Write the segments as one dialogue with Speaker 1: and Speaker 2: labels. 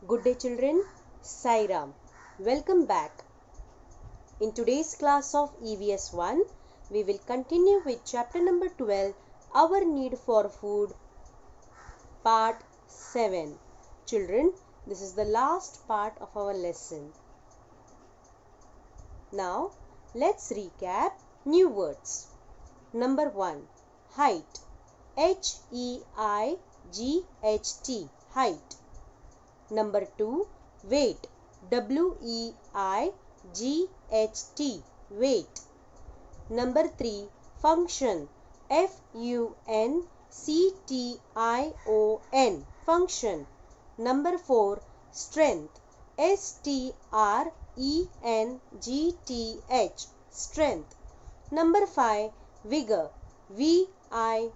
Speaker 1: Good day children, Sai Ram. Welcome back. In today's class of EVS 1, we will continue with chapter number 12, Our Need for Food, part 7. Children, this is the last part of our lesson. Now, let's recap new words. Number 1, height. H-E-I-G-H-T, height. Number 2, weight. W-E-I-G-H-T, weight. Number 3, function. F-U-N-C-T-I-O-N, function. Number 4, strength. S-T-R-E-N-G-T-H, strength. Number 5, vigor. V-I-G-O-U-R,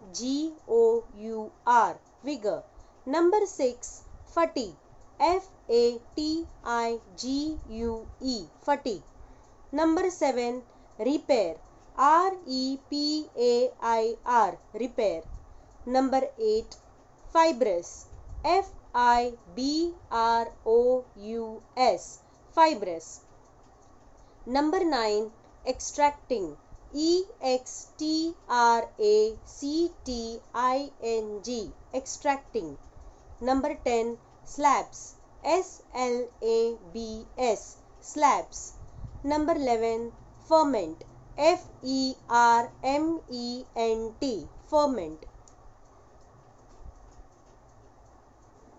Speaker 1: vigor. Number 6, fatigue. F-A-T-I-G-U-E, fatigue. Number 7, repair. R-E-P-A-I-R, repair. Number 8, fibrous. F-I-B-R-O-U-S, fibrous. Number 9, extracting. E-X-T-R-A-C-T-I-N-G, extracting. Number 10, slabs. S-L-A-B-S, slabs. Number 11, ferment. F-E-R-M-E-N-T, ferment.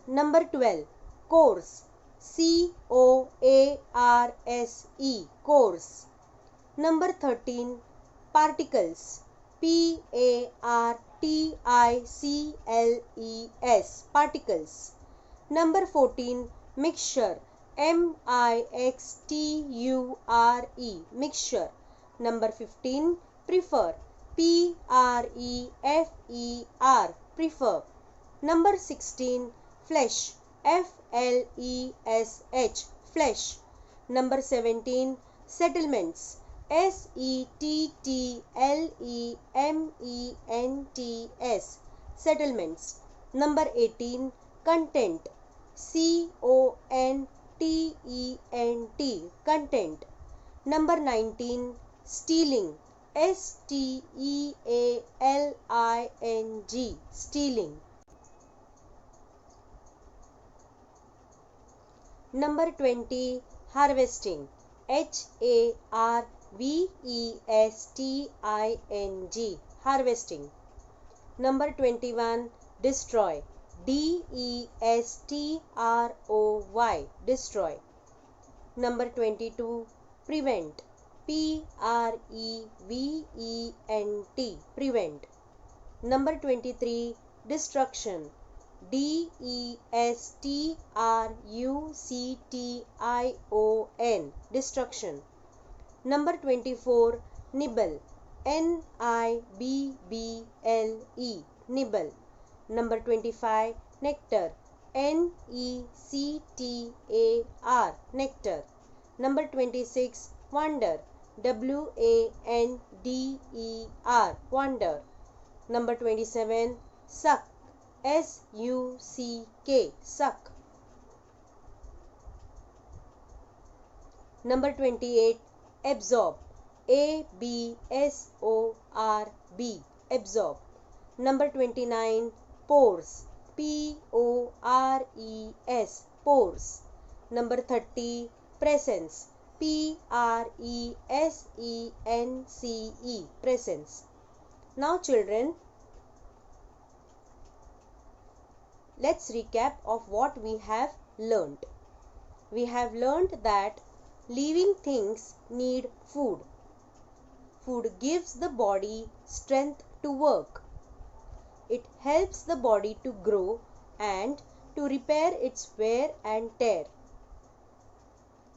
Speaker 1: Number 12, coarse. C-O-A-R-S-E, coarse. Number 13, particles. P-A-R-T-I-C-L-E-S, particles. Number 14, mixture. M-I-X-T-U-R-E, mixture. Number 15, prefer. P-R-E-F-E-R, prefer. Number 16, flesh. F-L-E-S-H, flesh. Number 17, settlements. S-E-T-T-L-E-M-E-N-T-S, settlements. Number 18, content. C-O-N-T-E-N-T, content. Number 19, stealing. S-T-E-A-L-I-N-G, stealing. Number 20, harvesting. H-A-R-V-E-S-T-I-N-G, harvesting. Number 21, destroy. D-E-S-T-R-O-Y, destroy. Number 22, prevent. P-R-E-V-E-N-T, prevent. Number 23, destruction. D-E-S-T-R-U-C-T-I-O-N, destruction. Number 24, nibble. N-I-B-B-L-E, nibble. Number 25, nectar. N-E-C-T-A-R, nectar. Number 26, wander. W-A-N-D-E-R, wander. Number 27, suck. S-U-C-K, suck. Number 28, absorb. A-B-S-O-R-B, absorb. Number 29, pores. P-O-R-E-S, pores. Number 30, presence. P-R-E-S-E-N-C-E, presence. Now children, let's recap of what we have learnt. We have learnt that living things need food. Food gives the body strength to work. It helps the body to grow and to repair its wear and tear.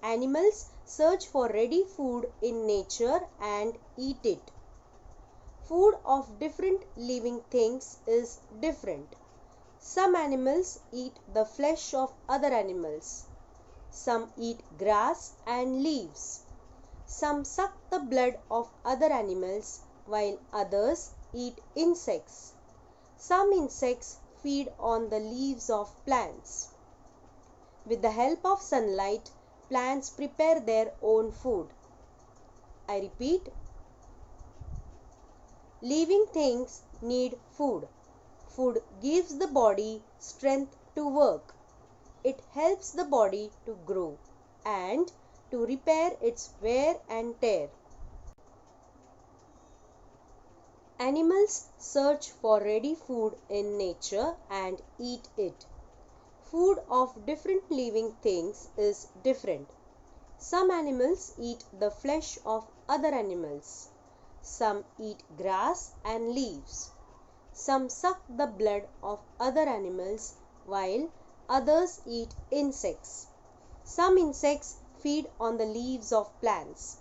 Speaker 1: Animals search for ready food in nature and eat it. Food of different living things is different. Some animals eat the flesh of other animals. Some eat grass and leaves. Some suck the blood of other animals while others eat insects. Some insects feed on the leaves of plants. With the help of sunlight, plants prepare their own food. I repeat, living things need food. Food gives the body strength to work. It helps the body to grow and to repair its wear and tear. Animals search for ready food in nature and eat it. Food of different living things is different. Some animals eat the flesh of other animals. Some eat grass and leaves. Some suck the blood of other animals while others eat insects. Some insects feed on the leaves of plants.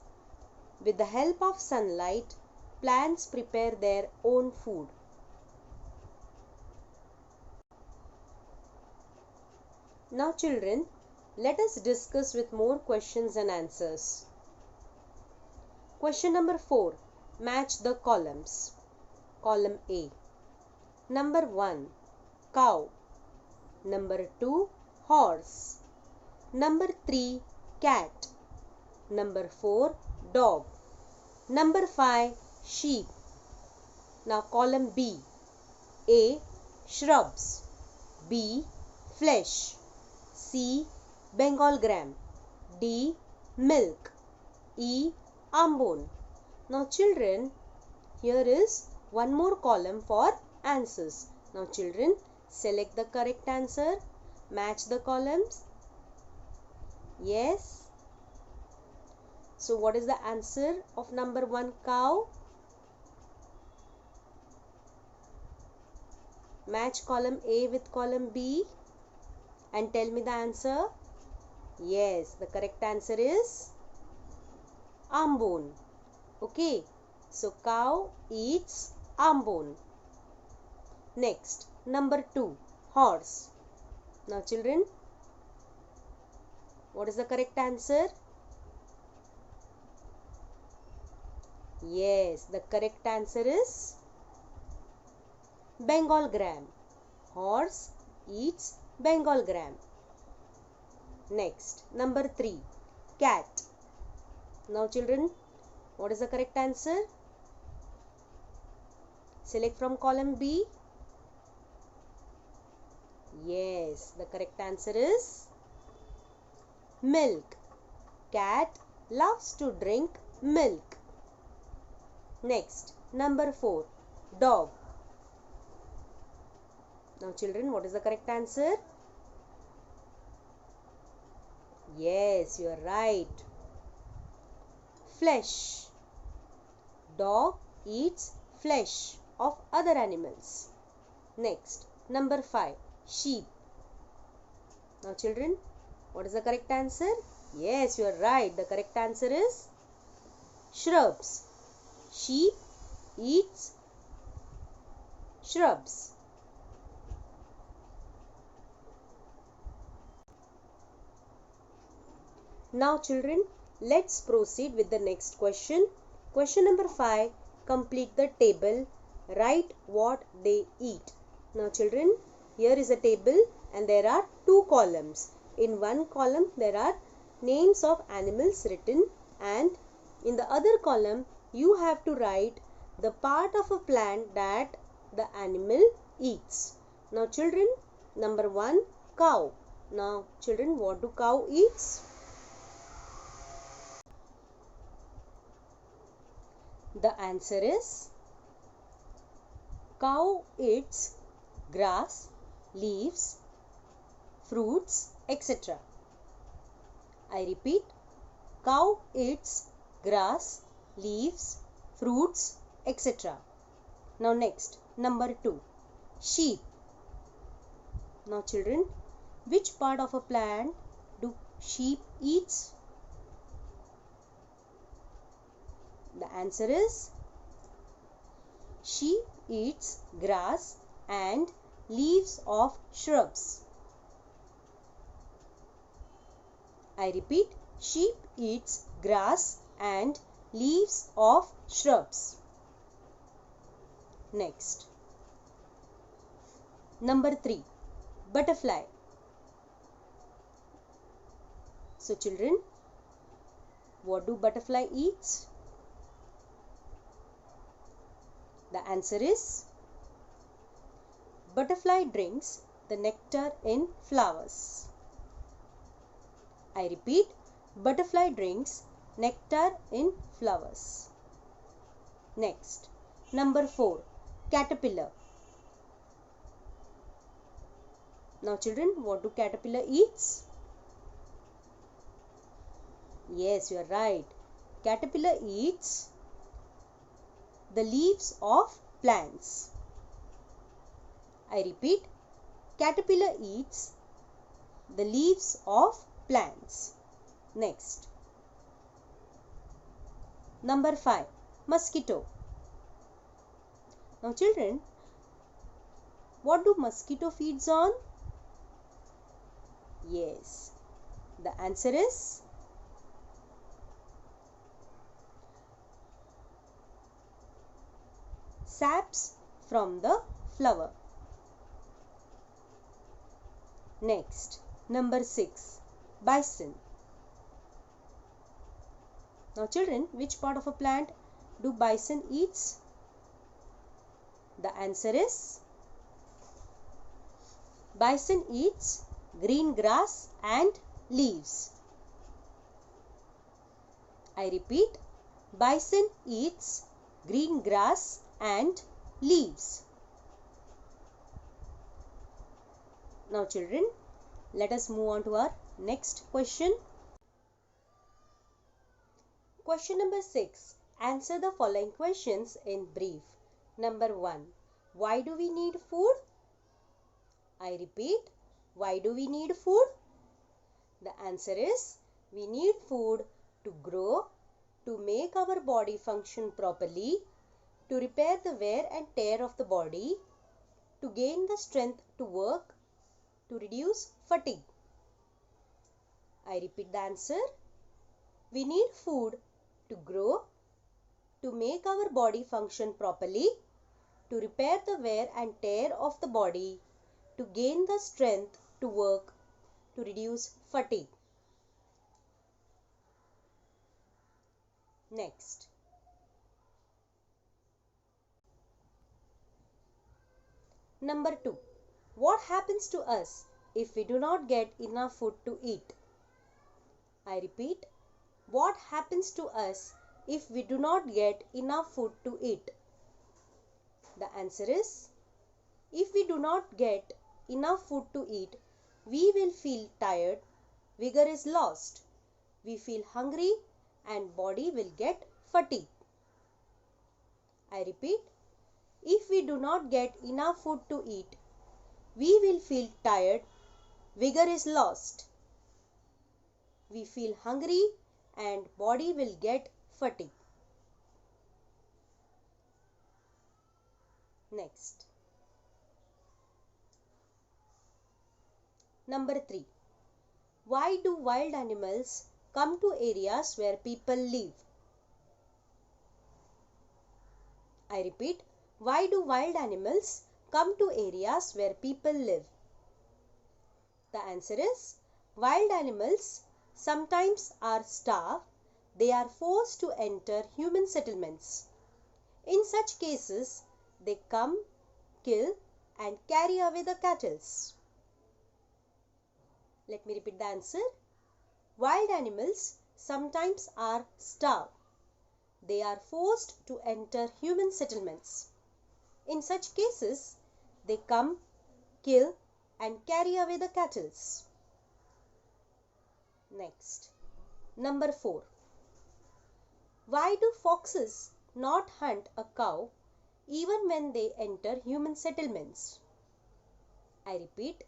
Speaker 1: With the help of sunlight, plants prepare their own food. Now children, let us discuss with more questions and answers. Question number 4. Match the columns. Column A. Number 1. Cow. Number 2. Horse. Number 3. Cat. Number 4. Dog. Number 5. Sheep. Now column B. A. Shrubs. B. Flesh. C. Bengal gram. D. Milk. E. Ambon. Now children, here is one more column for answers. Now children, select the correct answer. Match the columns. Yes. So what is the answer of number 1, cow? Match column A with column B and tell me the answer. Yes, the correct answer is ambon. Okay, so cow eats ambon. Next, number 2, horse. Now children, what is the correct answer? Yes, the correct answer is Bengal gram. Horse eats Bengal gram. Next, number 3, cat. Now children, what is the correct answer? Select from column B. Yes, the correct answer is milk. Cat loves to drink milk. Next, number 4, dog. Now children, what is the correct answer? Yes, you are right. Flesh. Dog eats flesh of other animals. Next, number 5, sheep. Now children, what is the correct answer? Yes, you are right. The correct answer is shrubs. Sheep eats shrubs. Now children, let's proceed with the next question. Question number 5. Complete the table. Write what they eat. Now children, here is a table and there are 2 columns. In one column there are names of animals written and in the other column you have to write the part of a plant that the animal eats. Now children, number 1, cow. Now children, what do cow eats? The answer is cow eats grass, leaves, fruits, etc. I repeat, cow eats grass, leaves, fruits, etc. Now next, number 2, sheep. Now children, which part of a plant do sheep eats? The answer is sheep eats grass and leaves of shrubs. I repeat, sheep eats grass and leaves of shrubs. Next, number 3, butterfly. So children, what do butterfly eats? The answer is butterfly drinks the nectar in flowers. I repeat, butterfly drinks nectar in flowers. Next, number 4, caterpillar. Now children, what do caterpillar eats? Yes, you are right. Caterpillar eats the leaves of plants. I repeat, caterpillar eats the leaves of plants. Next, number 5, mosquito. Now children, what do mosquito feeds on? Yes, the answer is saps from the flower. Next, number 6, bison. Now children, which part of a plant do bison eats? The answer is bison eats green grass and leaves. I repeat, bison eats green grass and leaves. Now children, let us move on to our next question. Question number 6. Answer the following questions in brief. Number 1. Why do we need food? I repeat, why do we need food? The answer is, we need food to grow, to make our body function properly, to repair the wear and tear of the body, to gain the strength to work, to reduce fatigue. I repeat the answer. We need food to grow, to make our body function properly, to repair the wear and tear of the body, to gain the strength to work, to reduce fatigue. Next. Number 2. What happens to us if we do not get enough food to eat? I repeat, what happens to us if we do not get enough food to eat? The answer is, if we do not get enough food to eat, we will feel tired, vigor is lost, we feel hungry and body will get fatigue. I repeat, if we do not get enough food to eat, we will feel tired, vigor is lost, we feel hungry and body will get fatigue. Next. Number 3. Why do wild animals come to areas where people live? I repeat, why do wild animals come to areas where people live? The answer is, wild animals sometimes are starved, they are forced to enter human settlements. In such cases, they come, kill and carry away the cattle. Let me repeat the answer. Wild animals sometimes are starved. They are forced to enter human settlements. In such cases, they come, kill and carry away the cattle. Next. Number 4. Why do foxes not hunt a cow even when they enter human settlements? I repeat,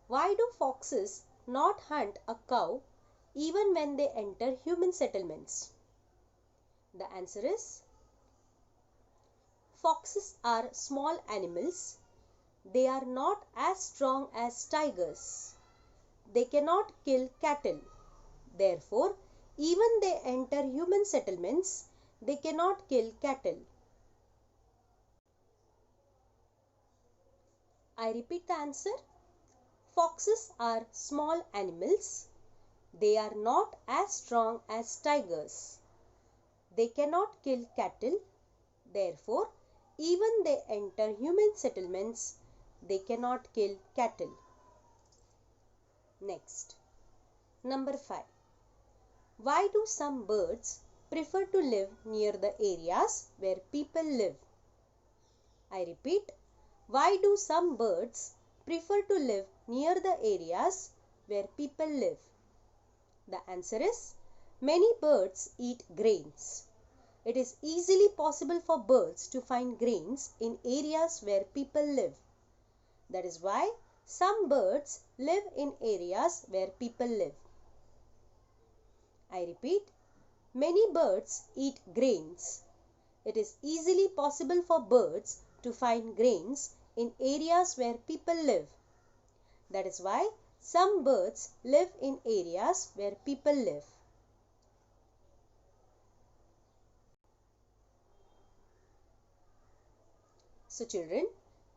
Speaker 1: why do foxes not hunt a cow even when they enter human settlements? The answer is, foxes are small animals. They are not as strong as tigers. They cannot kill cattle. Therefore, even they enter human settlements, they cannot kill cattle. I repeat the answer. Foxes are small animals. They are not as strong as tigers. They cannot kill cattle. Therefore, even they enter human settlements, they cannot kill cattle. Next, number 5. Why do some birds prefer to live near the areas where people live? I repeat, why do some birds prefer to live near the areas where people live? The answer is, many birds eat grains. It is easily possible for birds to find grains in areas where people live. That is why some birds live in areas where people live. I repeat, many birds eat grains. It is easily possible for birds to find grains in areas where people live. That is why some birds live in areas where people live. So children,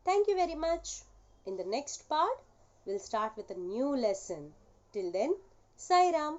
Speaker 1: thank you very much. In the next part, we'll start with a new lesson. Till then, Sai Ram.